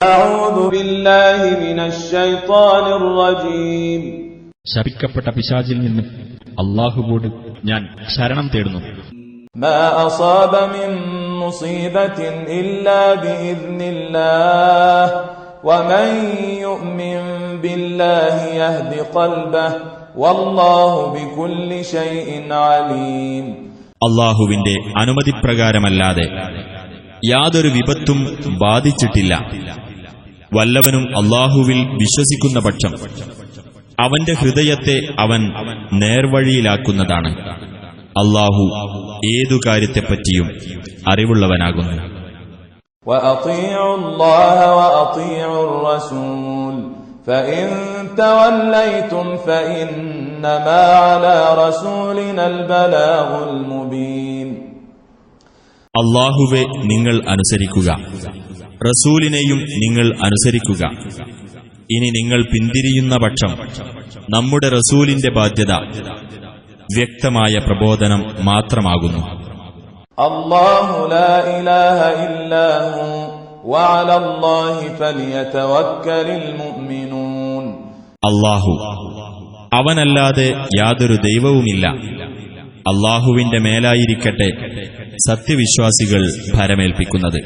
أعوذ بالله من الشيطان الرجيم. ശപിക്കപ്പെട്ട പിശാചിൽ നിന്ന് അല്ലാഹുവോട് ഞാൻ ശരണം തേടുന്നു. ما أصاب من مصيبة إلا بإذن الله ومن يؤمن بالله يهد قلبه والله بكل شيء عليم. അല്ലാഹുവിന്റെ അനുമതിപ്രകാരമല്ലാതെ യാതൊരു വിപത്തും ബാധിച്ചിട്ടില്ല. വല്ലവനും അല്ലാഹുവിൽ വിശ്വസിക്കുന്ന പക്ഷം അവന്റെ ഹൃദയത്തെ അവൻ നേർവഴിയിലാക്കുന്നതാണ്. അല്ലാഹു ഏതു കാര്യത്തെപ്പറ്റിയും അറിവുള്ളവനാകുന്നു. وأطيعوا الله وأطيعوا الرسول فإن توليتم فإنما على رسولنا البلاغ المبين. അല്ലാഹുവെ നിങ്ങൾ അനുസരിക്കുക, റസൂലിനെയും നിങ്ങൾ അനുസരിക്കുക. ഇനി നിങ്ങൾ പിന്തിരിയുന്ന പക്ഷം നമ്മുടെ റസൂലിന്റെ ബാധ്യത വ്യക്തമായ പ്രബോധനം മാത്രമാകുന്നു. അല്ലാഹു ലാ ഇലാഹ ഇല്ലാ ഹു വഅല അല്ലാഹി ഫലിയതവക്കലിൽ മുഅ്മിനൂൻ. അല്ലാഹു, അവനല്ലാതെ യാതൊരു ദൈവവുമില്ല. അല്ലാഹുവിന്റെ മേലായിരിക്കട്ടെ സത്യവിശ്വാസികൾ ഭരമേൽപ്പിക്കുന്നത്.